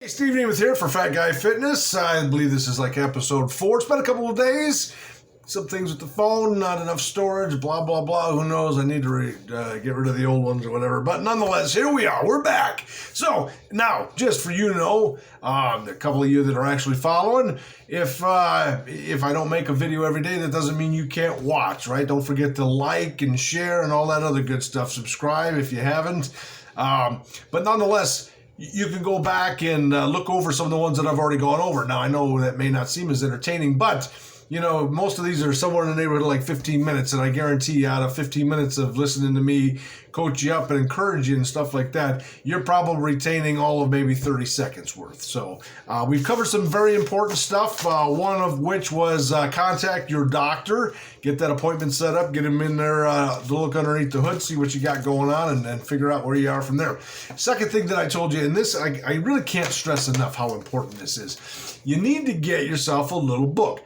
Steve Nemeth here for Fat Guy Fitness. I believe this is like episode 4. It's been a couple of days. Some things with the phone, not enough storage, blah, blah, blah. Who knows? I need to get rid of the old ones or whatever. But nonetheless, here we are. We're back. So now, just for you to know, a couple of you that are actually following, if I don't make a video every day, that doesn't mean you can't watch, right? Don't forget to like and share and all that other good stuff. Subscribe if you haven't. But nonetheless, you can go back and look over some of the ones that I've already gone over. Now, I know that may not seem as entertaining, but you know, most of these are somewhere in the neighborhood of like 15 minutes, and I guarantee you out of 15 minutes of listening to me coach you up and encourage you and stuff like that, you're probably retaining all of maybe 30 seconds worth. So we've covered some very important stuff, one of which was contact your doctor, get that appointment set up, get him in there to look underneath the hood, see what you got going on, and then figure out where you are from there. Second thing that I told you, and this, I really can't stress enough how important this is. You need to get yourself a little book.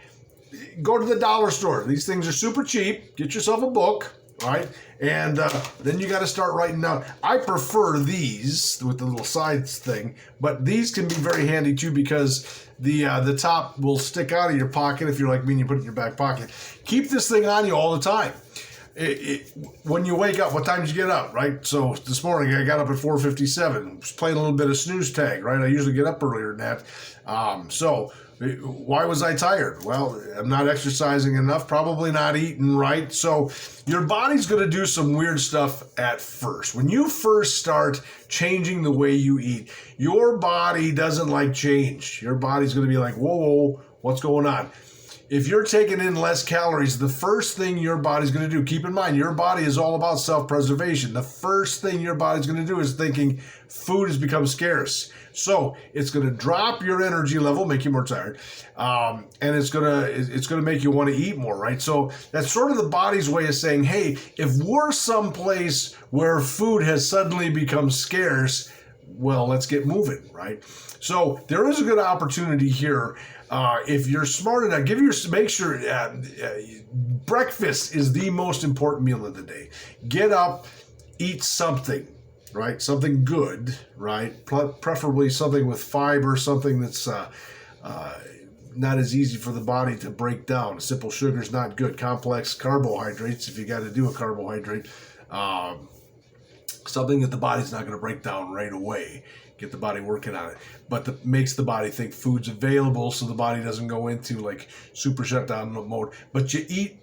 Go to the dollar store. These things are super cheap. Get yourself a book, all right? And then you got to start writing down. I prefer these with the little sides thing, but these can be very handy too because the top will stick out of your pocket if you're like me and you put it in your back pocket. Keep this thing on you all the time. When you wake up, what time did you get up, right? So this morning I got up at 4:57, was playing a little bit of snooze tag, right? I usually get up earlier than that. So why was I tired? Well, I'm not exercising enough, probably not eating right. So your body's going to do some weird stuff at first. When you first start changing the way you eat, your body doesn't like change. Your body's going to be like, whoa, what's going on? If you're taking in less calories, the first thing your body's going to do, keep in mind, your body is all about self-preservation. The first thing your body's going to do is thinking food has become scarce. So it's going to drop your energy level, make you more tired, and it's going to make you want to eat more, right? So that's sort of the body's way of saying, hey, if we're someplace where food has suddenly become scarce, well, let's get moving, right? So there is a good opportunity here. If you're smart enough, make sure breakfast is the most important meal of the day. Get up, eat something, right? Something good, right? Preferably something with fiber, something that's not as easy for the body to break down. Simple sugar is not good. Complex carbohydrates, if you got to do a carbohydrate, something that the body's not going to break down right away. Get the body working on it, but makes the body think food's available, so the body doesn't go into like super shutdown mode. But you eat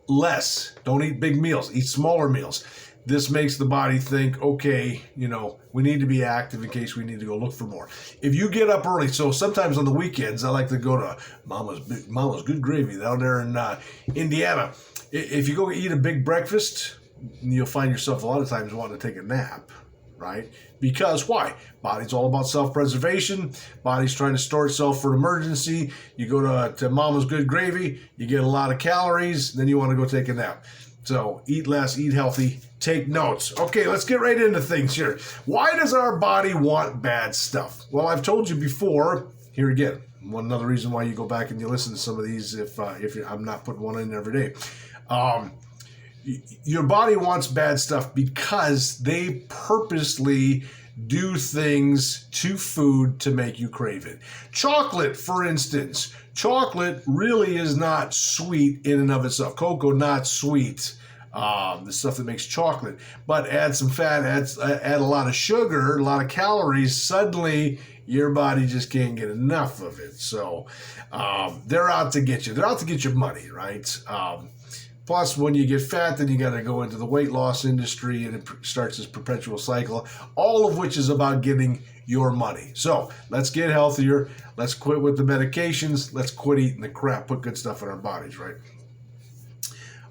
less. Don't eat big meals. Eat smaller meals. This makes the body think, okay, you know, we need to be active in case we need to go look for more. If you get up early, so sometimes on the weekends, I like to go to Mama's Good Gravy down there in Indiana. If you go eat a big breakfast, you'll find yourself a lot of times wanting to take a nap, right? Because why? Body's all about self-preservation. Body's trying to store itself for emergency. You go to Mama's Good Gravy, you get a lot of calories, then you want to go take a nap. So eat less, eat healthy, take notes. Okay, let's get right into things here. Why does our body want bad stuff? Well, I've told you before, here again, one another reason why you go back and you listen to some of these if I'm not putting one in every day. Your body wants bad stuff because they purposely do things to food to make you crave it. Chocolate, for instance. Chocolate really is not sweet in and of itself. Cocoa, not sweet. The stuff that makes chocolate. But add some fat, add a lot of sugar, a lot of calories, suddenly your body just can't get enough of it. So they're out to get you. They're out to get your money, right? Plus, when you get fat, then you got to go into the weight loss industry, and it starts this perpetual cycle, all of which is about getting your money. So let's get healthier. Let's quit with the medications. Let's quit eating the crap. Put good stuff in our bodies, right?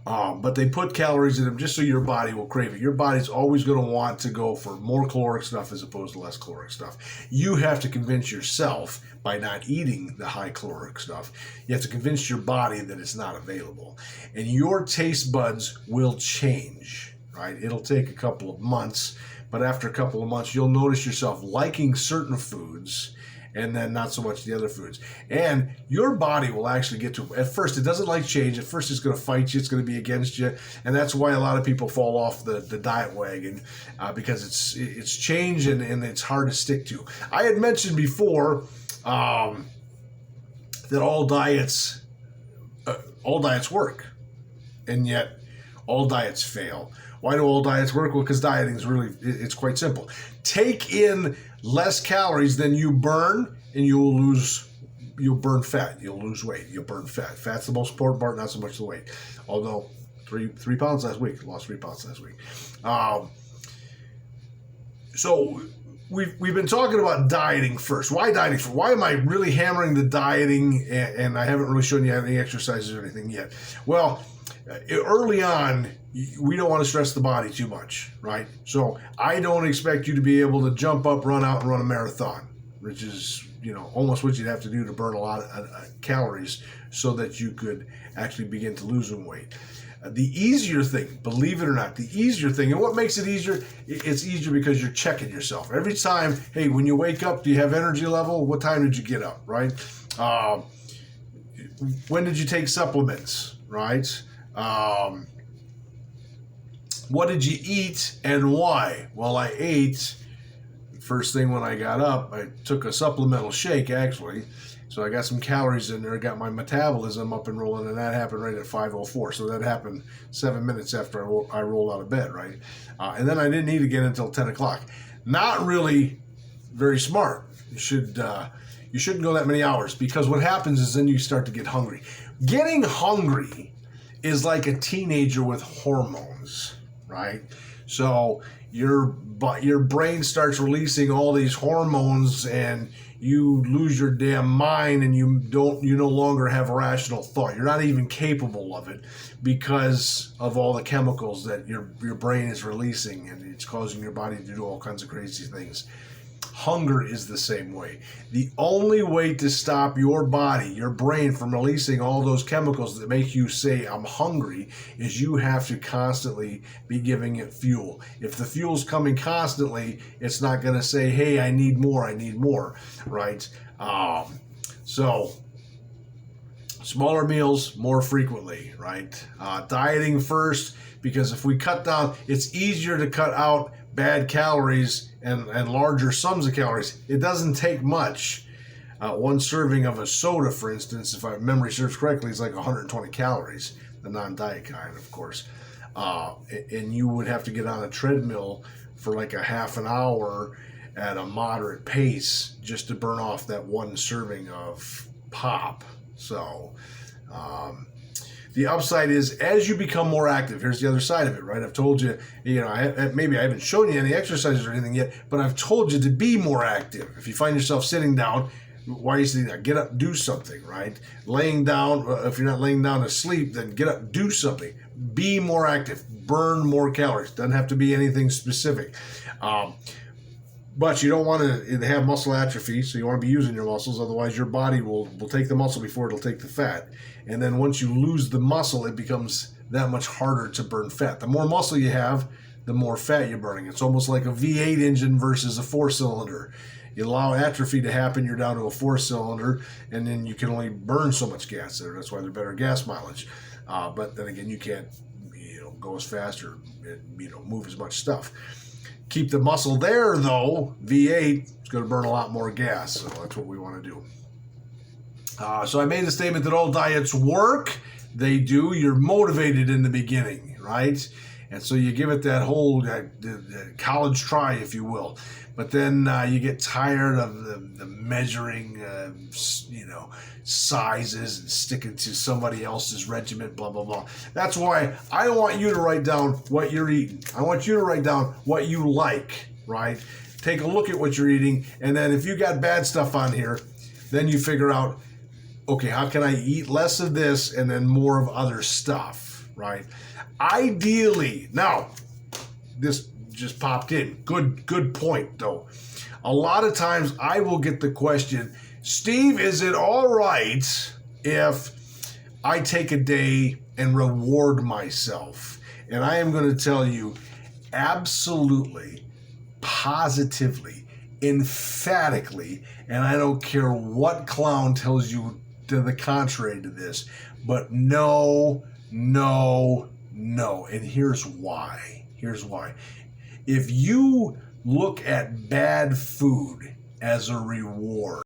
But they put calories in them just so your body will crave it. Your body's always going to want to go for more caloric stuff as opposed to less caloric stuff. You have to convince yourself by not eating the high caloric stuff. You have to convince your body that it's not available. And your taste buds will change, right? It'll take a couple of months, but after a couple of months, you'll notice yourself liking certain foods and then not so much the other foods. And your body will actually get to, at first, it doesn't like change. At first, it's going to fight you. It's going to be against you. And that's why a lot of people fall off the diet wagon, because it's change and it's hard to stick to. I had mentioned before that all diets work, and yet all diets fail. Why do all diets work? Well, because dieting is it's quite simple. Take in less calories than you burn, and you'll burn fat. You'll lose weight. You'll burn fat. Fat's the most important part, not so much the weight. Although 3 pounds last week. Lost 3 pounds last week. So we've been talking about dieting first. Why dieting first? Why am I really hammering the dieting, and I haven't really shown you any exercises or anything yet? Well, early on, we don't want to stress the body too much, right? So I don't expect you to be able to jump up, run out, and run a marathon, which is, almost what you'd have to do to burn a lot of calories so that you could actually begin to lose some weight. The easier thing, believe it or not, and what makes it easier, it's easier because you're checking yourself. Every time, hey, when you wake up, do you have energy level? What time did you get up, right? When did you take supplements, right? What did you eat and why? Well, I ate, first thing when I got up, I took a supplemental shake, actually. So I got some calories in there, got my metabolism up and rolling, and that happened right at 5:04. So that happened 7 minutes after I rolled out of bed, right? And then I didn't eat again until 10 o'clock. Not really very smart. You shouldn't go that many hours, because what happens is then you start to get hungry. Getting hungry is like a teenager with hormones, right? So your brain starts releasing all these hormones, and you lose your damn mind, and you no longer have rational thought. You're not even capable of it because of all the chemicals that your brain is releasing, and it's causing your body to do all kinds of crazy things. Hunger is the same way. The only way to stop your body, your brain, from releasing all those chemicals that make you say, I'm hungry, is you have to constantly be giving it fuel. If the fuel's coming constantly, it's not going to say, hey, I need more, right? So smaller meals more frequently, right? Dieting first, because if we cut down, it's easier to cut out bad calories and larger sums of calories. It doesn't take much. One serving of a soda, for instance, if my memory serves correctly, is like 120 calories, the non-diet kind, of course. And you would have to get on a treadmill for like a half an hour at a moderate pace just to burn off that one serving of pop. So, the upside is, as you become more active, here's the other side of it, right? I've told you, maybe I haven't shown you any exercises or anything yet, but I've told you to be more active. If you find yourself sitting down, why are you sitting there? Get up, do something, right? Laying down, if you're not laying down to sleep, then get up, do something. Be more active, burn more calories. Doesn't have to be anything specific. But you don't want to have muscle atrophy, so you want to be using your muscles. Otherwise, your body will take the muscle before it'll take the fat. And then once you lose the muscle, it becomes that much harder to burn fat. The more muscle you have, the more fat you're burning. It's almost like a V8 engine versus a 4-cylinder. You allow atrophy to happen, you're down to a 4-cylinder, and then you can only burn so much gas there. That's why they're better gas mileage. But then again, you can't go as fast or move as much stuff. Keep the muscle there, though. V8 is going to burn a lot more gas, so that's what we want to do. So I made the statement that all diets work. They do. You're motivated in the beginning, right? And so you give it that whole college try, if you will. But then you get tired of the measuring, sizes and sticking to somebody else's regiment, blah, blah, blah. That's why I want you to write down what you're eating. I want you to write down what you like, right? Take a look at what you're eating. And then if you got bad stuff on here, then you figure out, okay, how can I eat less of this and then more of other stuff, right? Ideally, now, this just popped in. Good point, though. A lot of times I will get the question, Steve, is it all right if I take a day and reward myself? And I am going to tell you, absolutely, positively, emphatically, and I don't care what clown tells you to the contrary to this, but no, no, no. And here's why. Here's why. If you look at bad food as a reward,